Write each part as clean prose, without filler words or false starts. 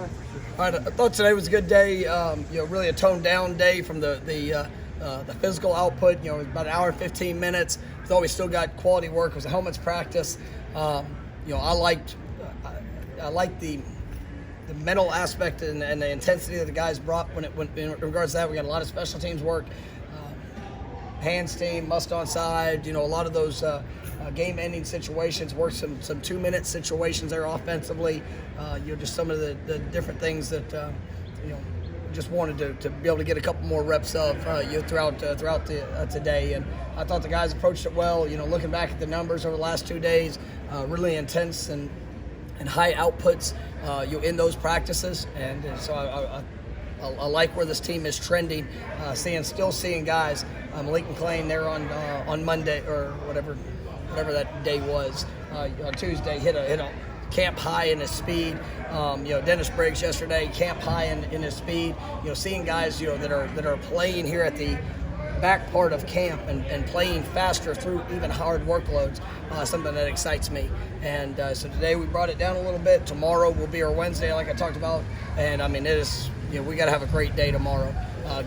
All right, I thought today was a good day. Really a toned down day from the physical output. It was about an hour and 15 minutes. I thought we still got quality work. It was a helmets practice. I liked the mental aspect and the intensity that the guys brought when in regards to that. We got a lot of special teams work, hands team, must onside. A lot of those game-ending situations. Worked some 2-minute situations there offensively. Just some of the different things that just wanted to be able to get a couple more reps of throughout today. And I thought the guys approached it well. Looking back at the numbers over the last 2 days, really intense and high outputs in those practices. And so I like where this team is trending. Still seeing guys. Malik McClain there on Monday or whatever that day was. On Tuesday hit a camp high in his speed. Dennis Briggs yesterday, camp high in his speed. Seeing guys that are playing here at the back part of camp and playing faster through even hard workloads, something that excites me. And so today we brought it down a little bit. Tomorrow will be our Wednesday, like I talked about. And it is, we got to have a great day tomorrow.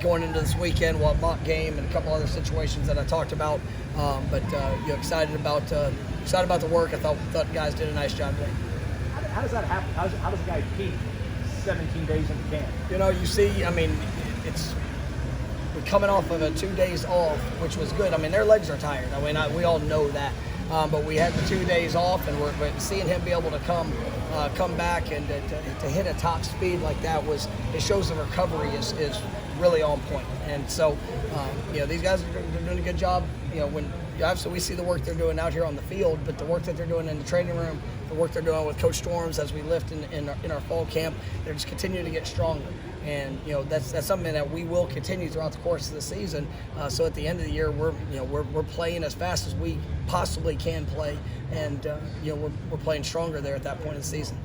Going into this weekend, we'll have mock game and a couple other situations that I talked about. But excited about the work. I thought the guys did a nice job today. How does that happen? How does a guy peak 17 days into camp? You see, we're coming off of 2 days off, which was good. Their legs are tired. We all know that. But we had the 2 days off, and we're seeing him be able to come back and to hit a top speed like that it shows the recovery is really on point. And so, these guys are doing a good job. When obviously we see the work they're doing out here on the field, but the work that they're doing in the training room, the work they're doing with Coach Storms as we lift in our fall camp, they're just continuing to get stronger. And that's something that we will continue throughout the course of the season. So at the end of the year, we're playing as fast as we possibly can play, and we're playing stronger there at that point in the season.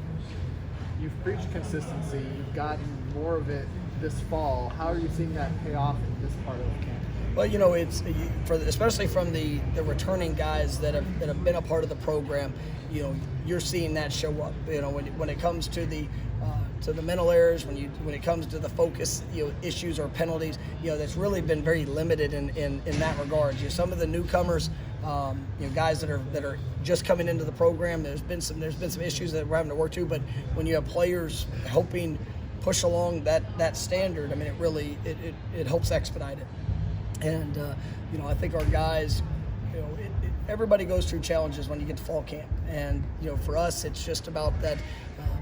You've preached consistency. You've gotten more of it this fall. How are you seeing that pay off in this part of the camp? Well, it's especially from the returning guys that have been a part of the program. You're seeing that show up. When it comes to the mental errors, when it comes to the focus issues or penalties, that's really been very limited in that regard. Some of the newcomers, guys that are just coming into the program, there's been some issues that we're having to work to. But when you have players helping push along that standard, it really it helps expedite it. And I think our guys, everybody goes through challenges when you get to fall camp, and for us it's just about that.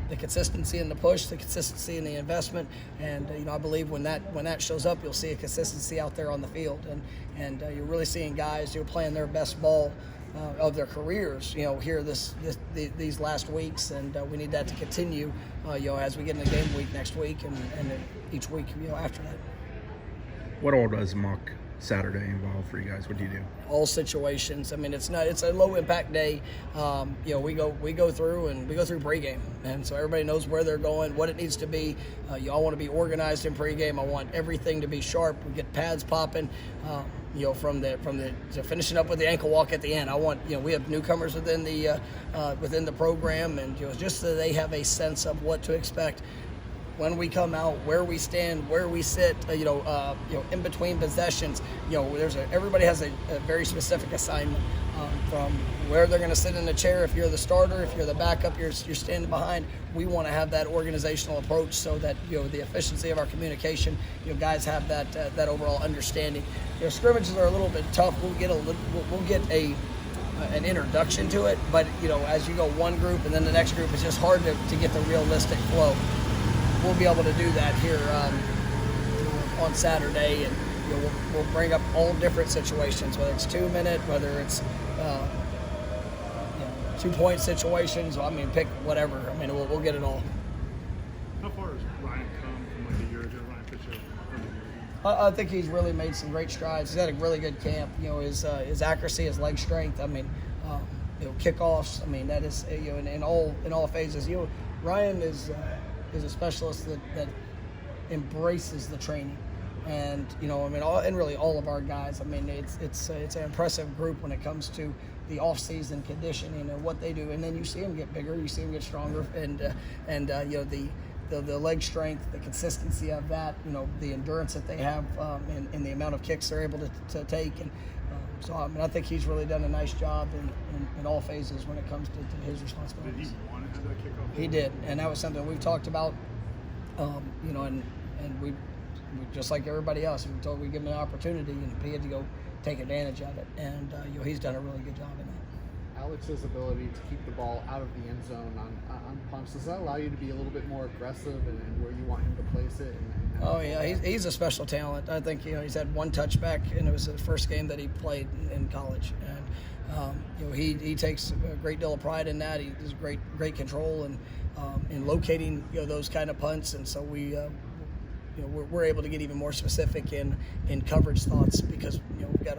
The consistency in the push, the consistency in the investment, and I believe when that shows up, you'll see a consistency out there on the field, and you're really seeing guys playing their best ball of their careers, here these last weeks, and we need that to continue, as we get into game week next week and then each week, after that. What all does mock Saturday involve for you guys? What do you do? All situations. It's a low impact day. We go through pregame, and so everybody knows where they're going, what it needs to be. Y'all want to be organized in pregame. I want everything to be sharp. We get pads popping. From the finishing up with the ankle walk at the end. I want we have newcomers within the program, and just so they have a sense of what to expect when we come out, where we stand, where we sit, in between possessions. Everybody has a very specific assignment, from where they're going to sit in the chair. If you're the starter, if you're the backup, you're standing behind. We want to have that organizational approach so that the efficiency of our communication, guys have that overall understanding. Scrimmages are a little bit tough. We'll get an introduction to it, but as you go one group and then the next group, it's just hard to get the realistic flow. We'll be able to do that here on Saturday, and we'll bring up all different situations, whether it's 2-minute, whether it's 2-point situations. Pick whatever. We'll get it all. How far has Ryan come from like a year ago? Ryan Fisher. I think he's really made some great strides. He's had a really good camp. His accuracy, his leg strength. Kickoffs. That is in all phases. Ryan is a specialist that embraces the training, and really all of our guys. It's an impressive group when it comes to the off-season conditioning and what they do. And then you see them get bigger, you see them get stronger, and the leg strength, the consistency of that, the endurance that they have, and the amount of kicks they're able to take. And so I think he's really done a nice job in all phases when it comes to his responsibilities. Did he want to have that kickoff? He did, and that was something we've talked about, and we just like everybody else, we told we give him an opportunity, and he had to go take advantage of it, and he's done a really good job in that. Alex's ability to keep the ball out of the end zone on punts, does that allow you to be a little bit more aggressive and where you want him to place it? Oh yeah, he's a special talent. I think he's had one touchback, and it was the first game that he played in college, and he takes a great deal of pride in that. He has great control and in locating those kind of punts, and so we're able to get even more specific in coverage thoughts because we've got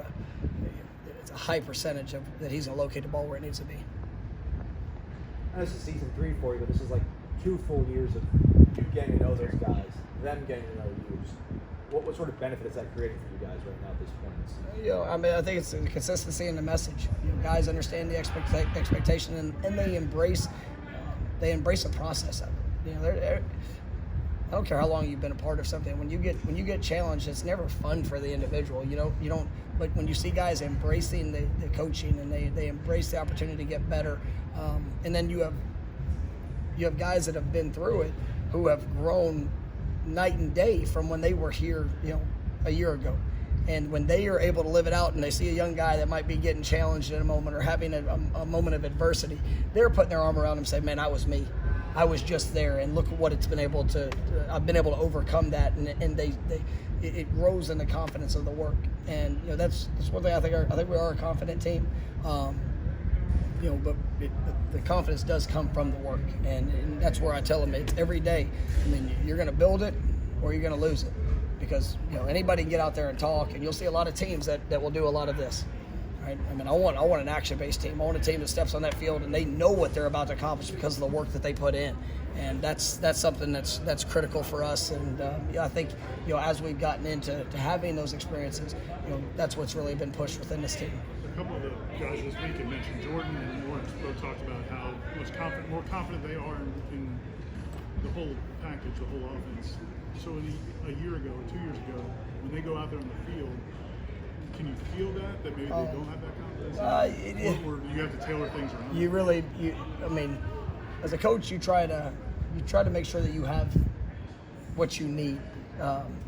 it's a high percentage of that he's going to locate the ball where it needs to be. And this is season 3 for you, but this is like 2 full years of you getting to know those guys, them getting to know you. What sort of benefit is that creating for you guys right now at this point? I think it's the consistency in the message. Guys understand the expectation and they embrace the process of it. I don't care how long you've been a part of something. When you get challenged, it's never fun for the individual. You don't. But when you see guys embracing the coaching and they embrace the opportunity to get better, and then you have guys that have been through it who have grown night and day from when they were here, a year ago. And when they are able to live it out and they see a young guy that might be getting challenged in a moment or having a moment of adversity, they're putting their arm around him and say, man, I was me. I was just there, and look at what it's been able to. I've been able to overcome that, and it grows in the confidence of the work, and that's one thing I think we are a confident team, but the confidence does come from the work, and that's where I tell them it's every day. I mean, you're going to build it, or you're going to lose it, because anybody can get out there and talk, and you'll see a lot of teams that will do a lot of this. Right? I mean, I want an action-based team. I want a team that steps on that field and they know what they're about to accomplish because of the work that they put in, and that's something that's critical for us. And I think as we've gotten into having those experiences, that's what's really been pushed within this team. A couple of the guys this week had mentioned Jordan and Lawrence both talked about how more confident they are in the whole package, the whole offense. So a year ago or 2 years ago, when they go out there on the field, can you feel that maybe they don't have that confidence? Or do you have to tailor things around? I mean, as a coach, you try to make sure that you have what you need.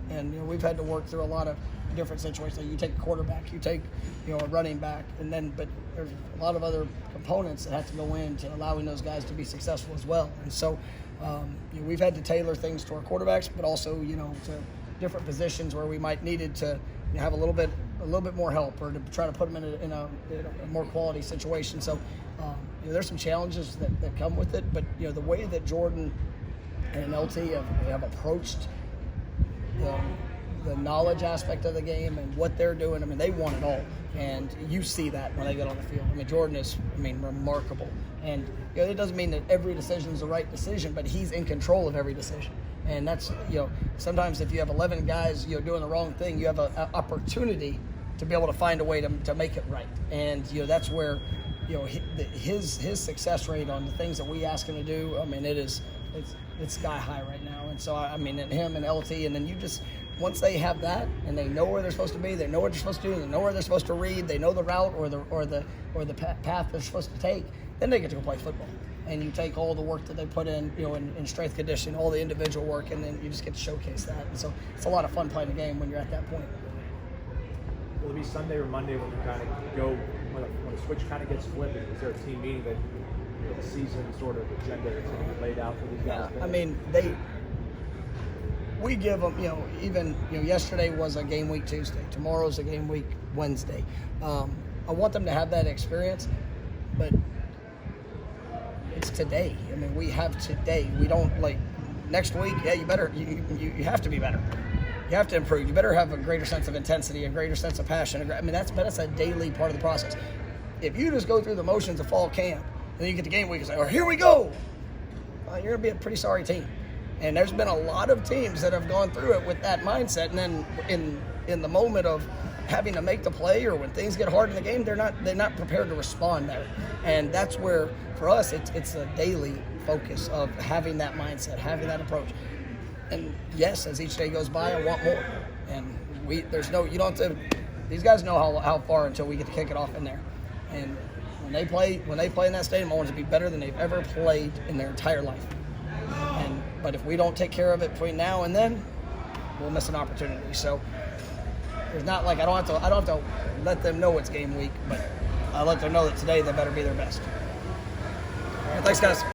And we've had to work through a lot of different situations. Like you take a quarterback, you take a running back, but there's a lot of other components that have to go into allowing those guys to be successful as well. And so we've had to tailor things to our quarterbacks, but also to different positions where we might needed to have a little bit more help, or to try to put them in a more quality situation. So there's some challenges that come with it, but the way that Jordan and LT have approached the knowledge aspect of the game and what they're doing, I mean, they want it all, and you see that when they get on the field. I mean, Jordan is remarkable, and it doesn't mean that every decision is the right decision, but he's in control of every decision. And that's, sometimes if you have 11 guys, doing the wrong thing, you have an opportunity to be able to find a way to make it right. And, that's where, his success rate on the things that we ask him to do, I mean, it's sky high right now. And so, I mean, him and LT, and then once they have that and they know where they're supposed to be, they know what they're supposed to do, they know where they're supposed to read, they know the route or the path they're supposed to take, then they get to go play football. And you take all the work that they put in, in strength conditioning, all the individual work, and then you just get to showcase that. And so it's a lot of fun playing the game when you're at that point. Will it be Sunday or Monday when you kind of go, when the switch kind of gets flipped? Is there a team meeting that the season sort of agenda that's going to be laid out for these guys? Yeah, I mean, we give them, even yesterday was a game week Tuesday. Tomorrow's a game week Wednesday. I want them to have that experience, but it's today. I mean, we have today. We don't next week. Yeah, you have to be better. You have to improve. You better have a greater sense of intensity, a greater sense of passion. I mean, that's a daily part of the process. If you just go through the motions of fall camp, and then you get to game week and say, "Oh, here we go," you're gonna be a pretty sorry team. And there's been a lot of teams that have gone through it with that mindset, and then in the moment of having to make the play, or when things get hard in the game, they're not prepared to respond there. And that's where, for us, it's a daily focus of having that mindset, having that approach. And yes, as each day goes by, I want more. And you don't have to. These guys know how far until we get to kick it off in there. And when they play in that stadium, I want it to be better than they've ever played in their entire life. But if we don't take care of it between now and then, we'll miss an opportunity. So there's not like I don't have to let them know it's game week, but I let them know that today they better be their best. All right, thanks, guys.